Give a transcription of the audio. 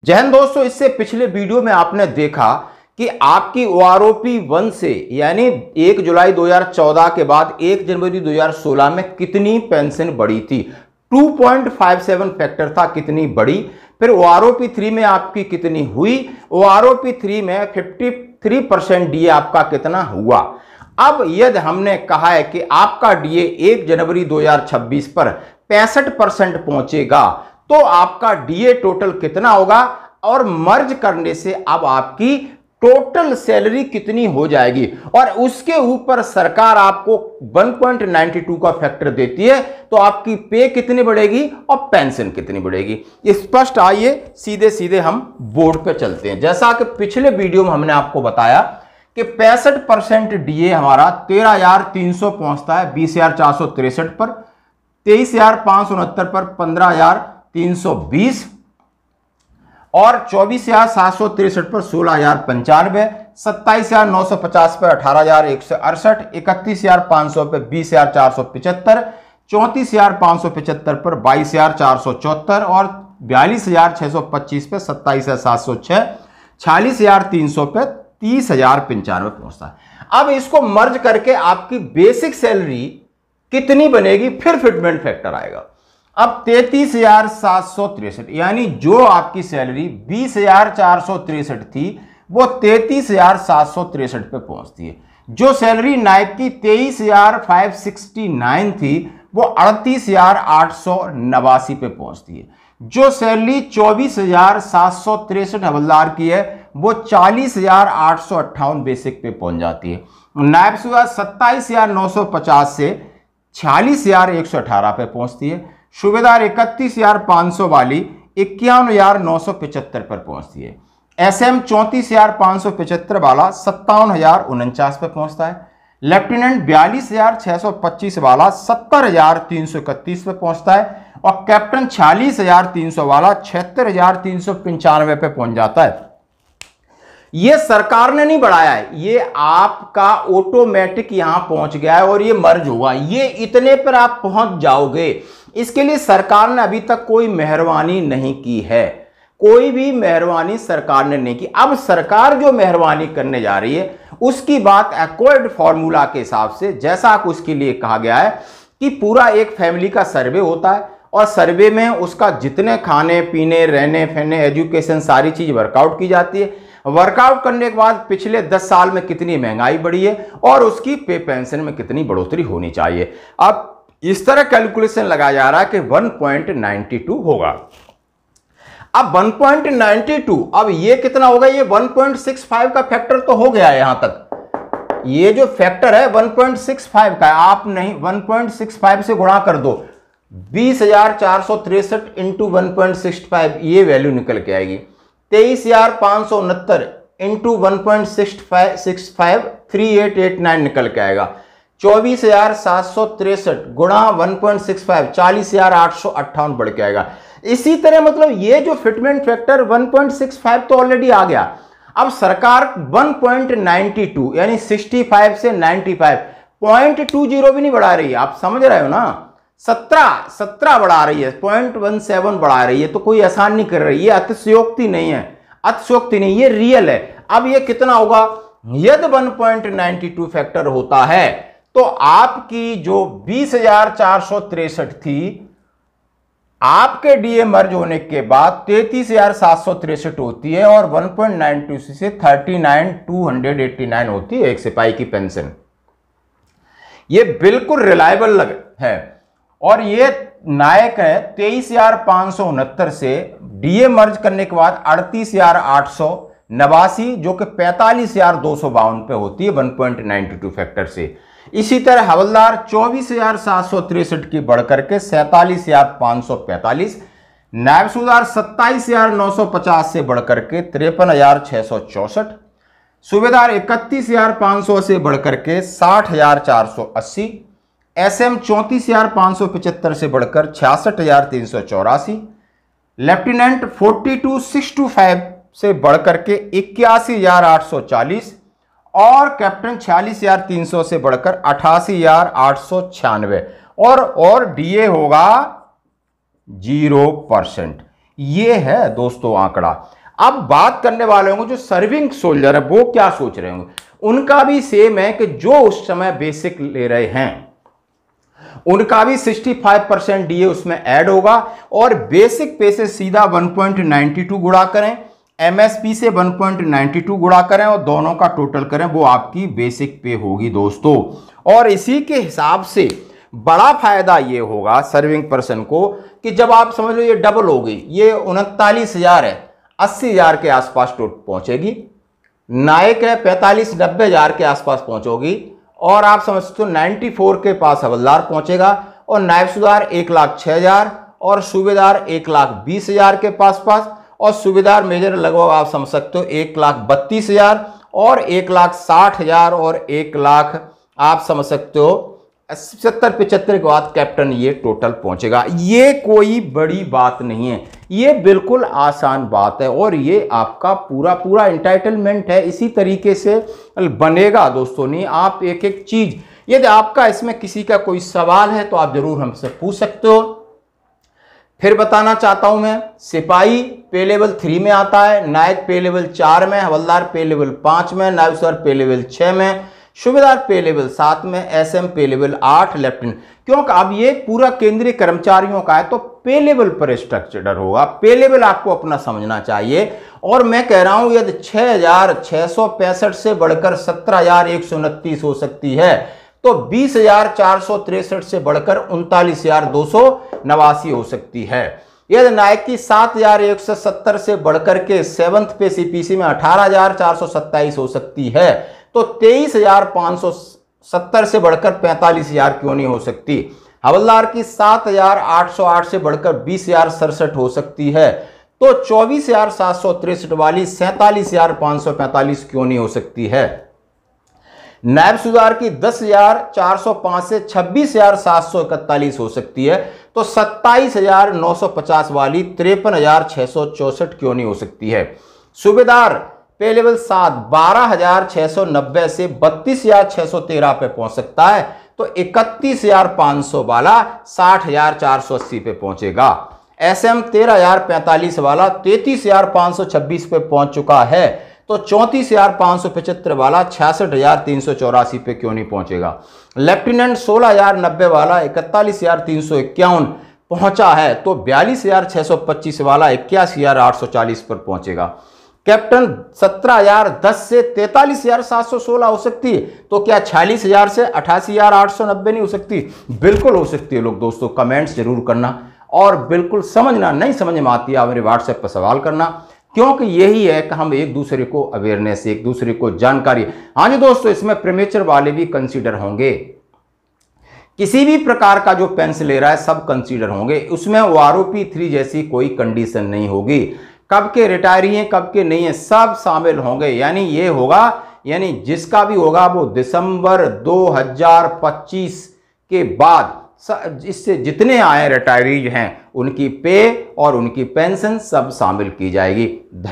जय हिंद दोस्तों, इससे पिछले वीडियो में आपने देखा कि आपकी OROP 1 से यानी 1 जुलाई 2014 के बाद 1 जनवरी 2016 में कितनी पेंशन बढ़ी थी। 2.57 फैक्टर था, कितनी बढ़ी। फिर OROP 3 में आपकी कितनी हुई। OROP 3 में 53% DA आपका कितना हुआ। अब यदि हमने कहा है कि आपका DA 1 जनवरी 2026 पर 65% पहुंचेगा तो आपका DA टोटल कितना होगा और मर्ज करने से अब आपकी टोटल सैलरी कितनी हो जाएगी और उसके ऊपर सरकार आपको 1.92 का फैक्टर देती है तो आपकी पे कितनी बढ़ेगी और पेंशन कितनी बढ़ेगी। स्पष्ट आइए सीधे सीधे हम बोर्ड पे चलते हैं। जैसा कि पिछले वीडियो में हमने आपको बताया कि 65% DA हमारा 13,300 पहुंचता है 20,463 पर, 23,569 पर 15,320 और 24,763 पर 16,095, 27,950 पर 18,168, 31,500 पर 20,475, 34,575 पर 22,474 और 42,625 पे 27,706, 46,300 पे 30,095 पहुंचता है। अब इसको मर्ज करके आपकी बेसिक सैलरी कितनी बनेगी, फिर फिटमेंट फैक्टर आएगा। अब 33,763 यानी जो आपकी सैलरी 20,463 थी वो 33,763 पे पहुंचती है। जो सैलरी नायब की 23,569 थी वो 38,889 पे पहुंचती है। जो सैलरी 24,763 हवलदार की है वो 40,858 बेसिक पे पहुंच जाती है। नायब सूबेदार 27,950 से 46,118 पे पहुंचती है। सूबेदार 31,500 वाली 51,975 पर पहुंचती है। SM 34,575 वाला 57,049 पे पहुंचता है। लेफ्टिनेंट 42,625 वाला 70,331 पे पहुंचता है और कैप्टन 46,300 वाला 76,395 पे पहुंच जाता है। ये सरकार ने नहीं बढ़ाया है, ये आपका ऑटोमेटिक यहां पहुंच गया है और ये मर्ज हुआ। ये इतने पर आप पहुंच जाओगे। इसके लिए सरकार ने अभी तक कोई मेहरबानी नहीं की है, कोई भी मेहरबानी सरकार ने नहीं की। अब सरकार जो मेहरबानी करने जा रही है उसकी बात एक्वायर्ड फॉर्मूला के हिसाब से, जैसा उसके लिए कहा गया है कि पूरा एक फैमिली का सर्वे होता है और सर्वे में उसका जितने खाने पीने रहने फहने एजुकेशन सारी चीज वर्कआउट की जाती है। वर्कआउट करने के बाद पिछले 10 साल में कितनी महंगाई बढ़ी है और उसकी पे पेंशन में कितनी बढ़ोतरी होनी चाहिए। अब इस तरह कैलकुलेशन लगाया जा रहा है कि 1.92 होगा। अब 1.92, अब ये कितना होगा, ये 1.65 का फैक्टर तो हो गया है। यहां तक ये जो फैक्टर है 1.65 का, आप नहीं 1.65 से गुणा कर दो। 20,463 इंटू 1.65 ये वैल्यू निकल के आएगी। 23,569 इंटू 1.65 3889 निकल के आएगा। 24,763 गुणा 1.65 40,858 बढ़ के आएगा। इसी तरह मतलब ये जो फिटमेंट फैक्टर 1.65 तो ऑलरेडी आ गया। अब सरकार 1.92 यानी 65 से 95 0.20 भी नहीं बढ़ा रही है। आप समझ रहे हो ना, 17 बढ़ा रही है, 0.17 बढ़ा रही है। तो कोई आसान नहीं कर रही है, अतिशयोक्ति नहीं है, अतिशयोक्ति नहीं, ये रियल है। अब ये कितना होगा, यदि 1.92 फैक्टर होता है तो आपकी जो 20,463 थी आपके DA मर्ज होने के बाद 33,763 होती है और 1.92 से 39,289 होती है एक सिपाही की पेंशन। ये बिल्कुल रिलायबल है और ये नायक है 23,569 से DA मर्ज करने के बाद 38,889 जो कि 45,252 पे होती है 1.92 फैक्टर से। इसी तरह हवलदार 24,763 की बढ़कर के 47,545, नायब सूबेदार 27,950 से बढ़कर के 53,664, सूबेदार 31,500 से बढ़कर के 60,480, SM 34,575 से बढ़कर 66,384, लेफ्टिनेंट 42,625 से बढ़कर के 81,840 और कैप्टन 46,300 से बढ़कर 88,896 और DA होगा 0%। ये है दोस्तों आंकड़ा। अब बात करने वाले होंगे जो सर्विंग सोल्जर है वो क्या सोच रहे होंगे, उनका भी सेम है कि जो उस समय बेसिक ले रहे हैं उनका भी 65% डीए उसमें ऐड होगा और बेसिक पे से सीधा 1.92 गुणा करें, एमएसपी से 1.92 गुणा करें और दोनों का टोटल करें, वो आपकी बेसिक पे होगी दोस्तों। और इसी के हिसाब से बड़ा फायदा ये होगा सर्विंग पर्सन को कि जब आप समझ लो ये डबल हो गई, ये 39,000 है, 80,000 के आसपास टोट पहुंचेगी, नायक है 45-90,000 के आसपास पहुंचोगी और आप समझते हो 94 के पास हवलदार पहुंचेगा और नायब सूबेदार 1,06,000 और सूबेदार 1,20,000 के पास और सूबेदार मेजर लगभग आप समझ सकते हो 1,32,000 और 1,60,000 और 1,00,000 आप समझ सकते हो 70-75 के बाद कैप्टन ये टोटल पहुंचेगा। ये कोई बड़ी बात नहीं है, ये बिल्कुल आसान बात है और ये आपका पूरा एंटाइटलमेंट है। इसी तरीके से बनेगा दोस्तों। नहीं आप एक एक चीज, यदि आपका इसमें किसी का कोई सवाल है तो आप जरूर हमसे पूछ सकते हो। फिर बताना चाहता हूं मैं, सिपाही पे लेवल 3 में आता है, नायक पे लेवल 4 में, हवलदार पे लेवल 5 में, नायब सूबेदार पे लेवल 6 में, सूबेदार पे लेवल 7 में, एसएम पे लेवल 8, लेफ्टिनेंट। क्योंकि अब ये पूरा केंद्रीय कर्मचारियों का है तो पे लेवल पर स्ट्रक्चर होगा। पे लेवल आपको अपना समझना चाहिए। और मैं कह रहा हूं यदि 6,665 से बढ़कर 17,129 हो सकती है तो 20,463 से बढ़कर 39,289 हो सकती है। यदि नायक की 7,170 से बढ़कर के 7th पे सीपीसी में 18,427 हो सकती है तो 23,570 से बढ़कर 45,000 क्यों नहीं हो सकती। हवलदार की 7,808 से बढ़कर 20,067 हो सकती है तो 24,763 वाली 47,545 क्यों नहीं हो सकती है। नायब सूबेदार की 10,405 से 26,741 हो सकती है तो 27,950 वाली 53,664 क्यों नहीं हो सकती है। सूबेदार पे लेवल 7 12,690 से 32,613 पे पहुंच सकता है तो 31,500 वाला 60,480 पे पहुंचेगा। एसएम 13,045 वाला 33,526 पे पहुंच चुका है तो 34,575 वाला 66,384 पे क्यों नहीं पहुंचेगा। लेफ्टिनेंट 16,090 वाला 41,351 पहुंचा है तो 42,625 वाला 81,840 पर पहुंचेगा। कैप्टन 17,010 से 43,716 हो सकती है तो क्या 46,000 से 88,890 नहीं हो सकती। बिल्कुल हो सकती है। लोग दोस्तों कमेंट्स जरूर करना और बिल्कुल समझना, नहीं समझ में आती है आप मेरे व्हाट्सएप पर सवाल करना, क्योंकि यही है कि हम एक दूसरे को अवेयरनेस, एक दूसरे को जानकारी। हाँ जी दोस्तों, इसमें प्रीमेचर वाले भी कंसीडर होंगे। किसी भी प्रकार का जो पेंशन ले रहा है सब कंसीडर होंगे। उसमें OROP 3 जैसी कोई कंडीशन नहीं होगी। कब के रिटायरी हैं कब के नहीं है सब शामिल होंगे। यानी ये होगा, यानी जिसका भी होगा वो दिसंबर 2025 के बाद इससे जितने आए रिटायरीज हैं उनकी पे और उनकी पेंशन सब शामिल की जाएगी। धन्यवाद।